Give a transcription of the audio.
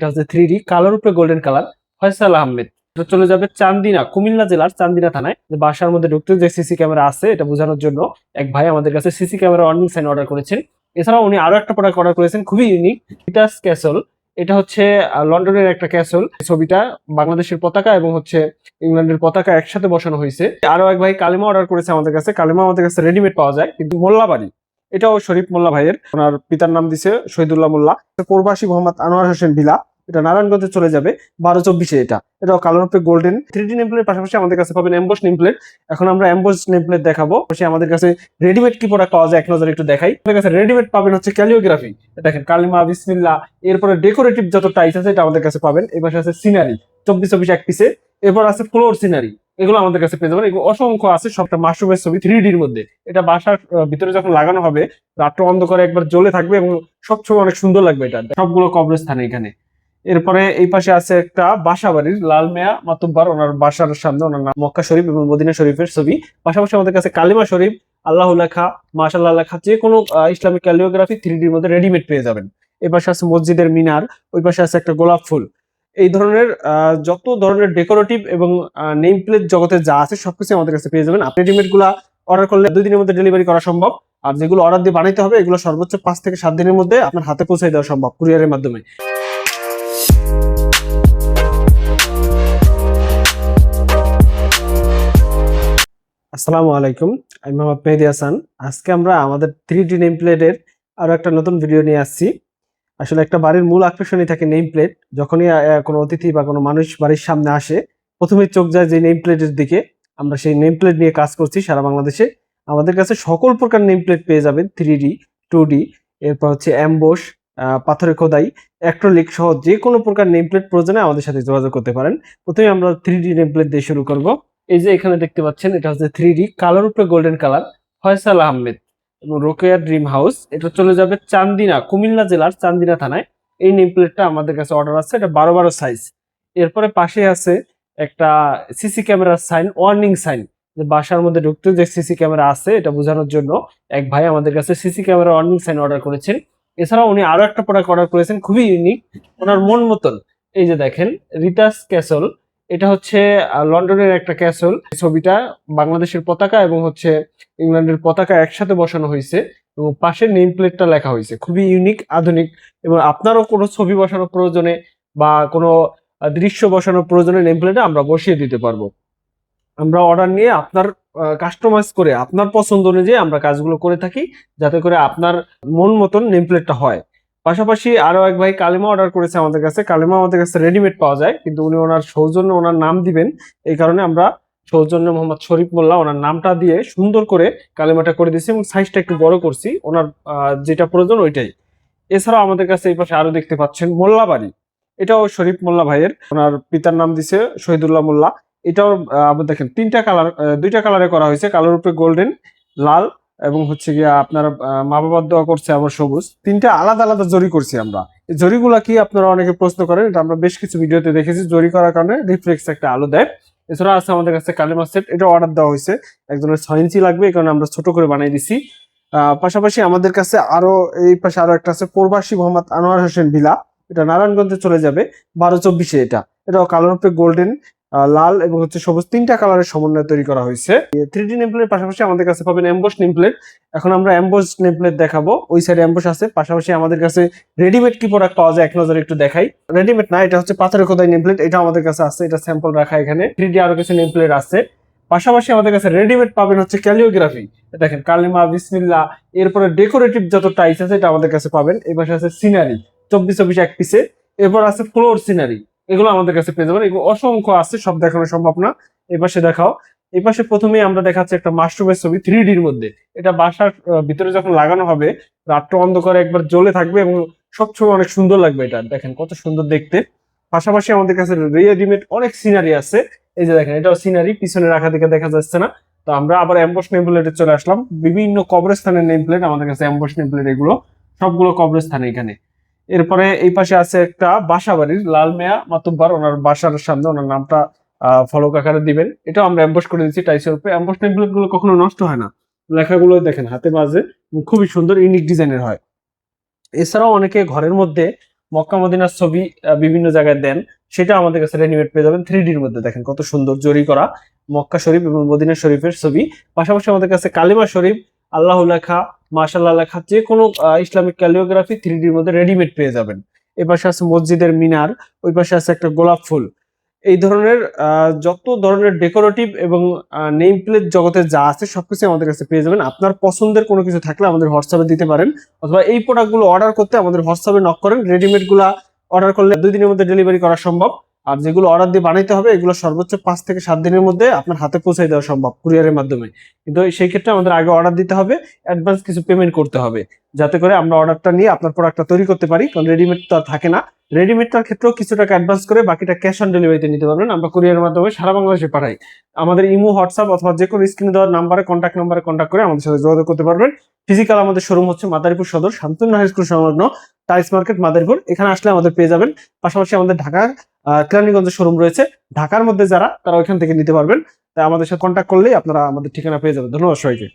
এটা হচ্ছে 3D কালোর উপরে গোল্ডেন কালার। ফয়সাল আহমেদ, এটা চলে যাবে চান্দিনা, কুমিল্লা জেলার চান্দিনা থানায়। বাসার মধ্যে ঢুকতে যে সিসি ক্যামেরা আছে এটা বোঝানোর জন্য এক ভাই আমাদের কাছে CC camera warning sign order করেছেন। এছাড়াও উনি আরো একটা প্রোডাক্ট অর্ডার করেছেন, খুবই ইউনিক, রিটাস ক্যাসল। এটা হচ্ছে লন্ডনের একটা ক্যাসল। ছবিটা বাংলাদেশের পতাকা এবং হচ্ছে ইংল্যান্ডের পতাকা একসাথে বসানো হয়েছে। আরো এক ভাই কালিমা অর্ডার করেছে আমাদের কাছে। কালিমা আমাদের কাছে রেডিমেড পাওয়া যায়, কিন্তু মোল্লাবাড়ি, এটাও শরীফ মোল্লা ভাইয়ের। ওনার পিতার নাম দিছে শহীদুল্লাহ মোল্লা। প্রবাসী মোহাম্মদ আনোয়ার হোসেন ভিলা, এটা নারায়ণগঞ্জে চলে যাবে 12/24-এ। এটাও কালার উপরে গোল্ডেন 3D নেম প্লেটের পাশাপাশি আমাদের কাছে পাবেন এমবস নেম প্লেট। এখন আমরা এমবস নেম প্লেট দেখাবো। আমাদের কাছে রেডিমেড কি প্রোডাক্ট পাওয়া যায় এক নজরে একটু দেখাই। আমাদের কাছে রেডিমেড পাবেন হচ্ছে ক্যালিওগ্রাফি, দেখেন কালিমা, বিসমিল্লাহ, এরপরে ডেকোরেটিভ যত টাইস আছে এটা আমাদের কাছে পাবেন। এই পাশে আছে সিনারি 24/24 এক পিসে। এরপর আছে ফ্লোর সিনারি, এগুলো আমাদের কাছে পেয়ে যাবেন। এগুলো অসংখ্য আছে, সবটা মাশরুমের ছবি 3Dর মধ্যে। এটা বাসার ভিতরে যখন লাগানো হবে রাত্র অন্ধকারে একবার জ্বলে থাকবে এবং সব ছবি অনেক সুন্দর লাগবে। এটা সবগুলো কবরস্থানে এখানে। এরপরে এই পাশে আছে একটা বাসা বাড়ির লাল মিয়া মাতুব্বার, ওনার বাসার সামনে ওনার নাম মক্কা শরীফ এবং মদিনা শরীফের ছবি। পাশাপাশি আমাদের কাছে কালিমা শরীফ, আল্লাহ লেখা, মাশাআল্লাহ লেখা, যে কোনো ইসলামিক ক্যালিওগ্রাফি 3Dর মধ্যে রেডিমেড পেয়ে যাবেন। এই পাশে আছে মসজিদের মিনার, ওই পাশে আছে একটা গোলাপ ফুল। এই ধরনের যত ধরনের ডেকোরেটিভ এবং নেম প্লেট জগতে যা আছে সবকিছু আমাদের কাছে পেয়ে যাবেন। আপনি রেডিমেড গুলা অর্ডার করলে 2 দিনের মধ্যে ডেলিভারি করা সম্ভব। আর যেগুলো অর্ডার দিয়ে বানাইতে হবে এগুলো সর্বোচ্চ 5 থেকে 7 দিনের মধ্যে আপনার হাতে পৌঁছে দেওয়া সম্ভব কুরিয়ারের মাধ্যমে। আসসালামু আলাইকুম, আমি মোহাম্মদ মেহেদী হাসান। আজকে আমরা আমাদের 3D নেম প্লেটের আরো একটা নতুন ভিডিও নিয়ে আসছি। আসলে একটা বাড়ির মূল আকর্ষণই থাকে নেম প্লেট। যখনই কোনো অতিথি বা কোনো মানুষ বাড়ির সামনে আসে প্রথমে চোখ যায় যে নেম প্লেটের দিকে। আমরা সেই নেম প্লেট নিয়ে কাজ করছি সারা বাংলাদেশে। আমাদের কাছে সকল প্রকার নেম প্লেট পেয়ে যাবেন, 3D, 2D, এরপর হচ্ছে অ্যাম্বোস, পাথরের খোদাই, অ্যাক্রিলিক সহ যে কোনো প্রকার নেম প্লেট প্রয়োজনে আমাদের সাথে যোগাযোগ করতে পারেন। প্রথমে আমরা 3D নেম প্লেট দিয়ে শুরু করব। এই যে এখানে দেখতে পাচ্ছেন এটা হচ্ছে 3D কালোর উপরে গোল্ডেন কালার। ফয়সাল আহমেদ এবং রোকেয়া ড্রিম হাউস, এটা চলে যাবে চান্দিনা, কুমিল্লা জেলার চান্দিনা থানায়। এই নেম প্লেটটা আমাদের কাছে অর্ডার আছে, এটা 12/12 সাইজ। এরপরে পাশে আছে একটা সিসি ক্যামেরার সাইন, ওয়ার্নিং সাইন, যে বাসার মধ্যে ঢুকতে যে সিসি ক্যামেরা আছে এটা বোঝানোর জন্য এক ভাই আমাদের কাছে CC camera warning sign order করেছেন। এছাড়াও উনি আরো একটা প্রোডাক্ট অর্ডার করেছেন, খুবই ইউনিক, ওনার মন মতন। এই যে দেখেন রিটাস ক্যাসল, এটা হচ্ছে লন্ডনের একটা ক্যাসল। ছবিটা বাংলাদেশের পতাকা এবং হচ্ছে ইংল্যান্ডের পতাকা একসাথে বসানো হয়েছে এবং পাশে নেম প্লেটটা লেখা হয়েছে, খুবই ইউনিক, আধুনিক। এবং আপনারও কোনো ছবি বসানোর প্রয়োজনে বা কোনো দৃশ্য বসানোর প্রয়োজনে নেম প্লেটে আমরা বসিয়ে দিতে পারবো। আমরা অর্ডার নিয়ে আপনার কাস্টমাইজ করে আপনার পছন্দ অনুযায়ী আমরা কাজগুলো করে থাকি, যাতে করে আপনার মন মতন নেম প্লেটটা হয়। পাশাপাশি আরো এক ভাই কালিমা অর্ডার করেছে আমাদের কাছে। কালিমা আমাদের কাছে রেডিমেড পাওয়া যায়, কিন্তু উনি ওনার সৌজন্য ওনার নাম দিবেন, এই কারণে আমরা সৌজন্য মোহাম্মদ শরীফ মোল্লা ওনার নামটা দিয়ে সুন্দর করে কালিমাটা করে দিচ্ছি এবং সাইজটা একটু বড় করছি, ওনার যেটা প্রয়োজন ওইটাই। এছাড়াও আমাদের কাছে এই পাশে আরো দেখতে পাচ্ছেন মোল্লাবাড়ি, এটাও শরীফ মোল্লা ভাইয়ের। ওনার পিতার নাম দিছে শহীদুল্লাহ মোল্লা। এটাও আবার দেখেন 3টা কালার, 2টা কালারে করা হয়েছে, কালোর উপরে গোল্ডেন, লাল এবং হচ্ছে গিয়া আপনার মা বাবার দোয়া করছে আবার সবুজ। 3টা আলাদা আলাদা জরি করছি আমরা। এই জরিগুলা কি আপনারা অনেকে প্রশ্ন করেন, এটা আমরা বেশ কিছু ভিডিওতে দেখেছি। জরি করার কারণে রিফ্লেক্স একটা আলো দেয়। এছাড়া আছে আমাদের কাছে কালিমা সেট, এটা অর্ডার দেওয়া হয়েছে, একজনের 6 ইঞ্চি লাগবে, এই কারণে আমরা ছোট করে বানিয়ে দিছি। পাশাপাশি আমাদের কাছে আরো এই পাশে আরো একটা আছে প্রবাসী মোহাম্মদ আনোয়ার হোসেন ভিলা, এটা নারায়ণগঞ্জে চলে যাবে 12/24-এ। এটাও কালার উপরে গোল্ডেন, লাল এবং হচ্ছে সবুজ, 3টা কালারের সমন্বয়ে তৈরি করা হয়েছে। 3D নেম প্লেটের পাশাপাশি আমাদের কাছে পাবেন এমবস নেম প্লেট। এখন আমরা এমবস নেম প্লেট দেখাবো, ওই সাইডে এমবস আছে। পাশাপাশি আমাদের কাছে রেডিমেড কি প্রোডাক্ট পাওয়া যায় এক নজরে একটু দেখাই। রেডিমেড না, এটা হচ্ছে পাথরের খোদাই নেম প্লেট, এটা আমাদের কাছে আছে, এটা স্যাম্পল রাখা এখানে। 3D আরো কিছু নেম প্লেট আছে। পাশাপাশি আমাদের কাছে রেডিমেড পাবেন হচ্ছে ক্যালিওগ্রাফি, দেখেন কালিমা, বিসমিল্লাহ, এরপরে ডেকোরেটিভ যত টাইস আছে এটা আমাদের কাছে পাবেন। এই পাশে আছে সিনারি 24/24 এক পিসে। এরপর আছে ফ্লোর সিনারি, এগুলো আমাদের কাছে পেয়ে যাবেন। এগুলো অসংখ্য আছে, সব দেখানো সম্ভব না। এই পাশে দেখাও। এই পাশে প্রথমেই আমরা দেখাচ্ছি একটা মাশরুমের ছবি 3Dর মধ্যে। এটা বাসার ভিতরে যখন লাগানো হবে রাত্র অন্ধকারে একবার জ্বলে থাকবে এবং সব ছবি অনেক সুন্দর লাগবে। এটা দেখেন কত সুন্দর দেখতে। পাশাপাশি আমাদের কাছে রেডিমেড অনেক সিনারি আছে। এই যে দেখেন এটাও সিনারি, পিছনে রাখা দিকে দেখা যাচ্ছে না। তো আমরা আবার অ্যাম্বস নেম প্লেটে চলে আসলাম। বিভিন্ন কবরস্থানের নেম প্লেট আমাদের কাছে, অ্যাম্বস নেম প্লেট, এগুলো সবগুলো কবরস্থানে এখানে। এরপরে এই পাশে আছে একটা বাসা বাড়ির লাল মিয়া মাতুব্বার, ওনার বাসার সামনে ওনার নামটা ফলক আকারে দিবেন। এটাও আমরা এমবস করে দিচ্ছি টাইসের উপরে। এমবস টেমপ্লেট গুলো কখনো নষ্ট হয় না, লেখাগুলো দেখেন হাতে বাজে, খুবই সুন্দর ইউনিক ডিজাইনের হয়। এছাড়াও অনেকে ঘরের মধ্যে মক্কা মদিনার ছবি বিভিন্ন জায়গায় দেন, সেটা আমাদের কাছে রেডিমেড পেয়ে যাবেন 3D-র মধ্যে। দেখেন কত সুন্দর জরি করা মক্কা শরীফ এবং মদিনা শরীফের ছবি। পাশাপাশি আমাদের কাছে কালিমা শরীফ, আল্লাহ লেখা, মাশাআল্লাহ লেখা, যে কোনো ইসলামিক ক্যালিওগ্রাফি 3D-র মধ্যে রেডিমেড পেয়ে যাবেন। এ পাশে আছে মসজিদের মিনার, ওই পাশে আছে একটা গোলাপ ফুল। এই ধরনের যত ধরনের ডেকোরেটিভ এবং নেম প্লেট জগতে যা আছে সবকিছু আমাদের কাছে পেয়ে যাবেন। আপনার পছন্দের কোনো কিছু থাকলে আমাদের হোয়াটসঅ্যাপে দিতে পারেন, অথবা এই প্রোডাক্টগুলো অর্ডার করতে আমাদের হোয়াটসঅ্যাপে নক করেন। রেডিমেড গুলা অর্ডার করলে 2 দিনের মধ্যে ডেলিভারি করা সম্ভব, আর যেগুলো অর্ডার দিয়ে বানাইতে হবে এগুলো সর্বোচ্চ 5 থেকে 7 দিনের মধ্যে আপনার হাতে পৌঁছে দেওয়া সম্ভব কুরিয়ারের মাধ্যমে। কিন্তু সেই ক্ষেত্রে আমাদের আগে অর্ডার দিতে হবে, অ্যাডভান্স কিছু পেমেন্ট করতে হবে, যাতে করে আমরা অর্ডারটা নিয়ে আপনার প্রোডাক্টটা তৈরি করতে পারি। কারণ রেডিমেড তো আর থাকে না। রেডিমেডটার ক্ষেত্রেও কিছু টাকা অ্যাডভান্স করে বাকিটা ক্যাশ অন ডেলিভারিতে নিতে পারবেন। আমরা কুরিয়ারের মাধ্যমে সারা বাংলাদেশে পাঠাই। আমাদের ইমো, হোয়াটসঅ্যাপ অথবা যে কোনো স্ক্রিনে দেওয়ার নাম্বারে কন্ট্যাক্ট করে আমাদের সাথে যোগাযোগ করতে পারবেন। ফিজিক্যাল আমাদের শোরুম হচ্ছে মাদারীপুর সদর শান্তনু হাই স্কুল সংলগ্ন টাইলস মার্কেট মাদারীপুর, এখানে আসলে আমাদের পেয়ে যাবেন। পাশাপাশি আমাদের ঢাকার কেরানীগঞ্জের শোরুম রয়েছে। ঢাকার মধ্যে যারা, তারা ওইখান থেকে নিতে পারবেন। তাই আমাদের সাথে কন্ট্যাক্ট করলেই আপনারা আমাদের ঠিকানা পেয়ে যাবেন। ধন্যবাদ সবাইকে।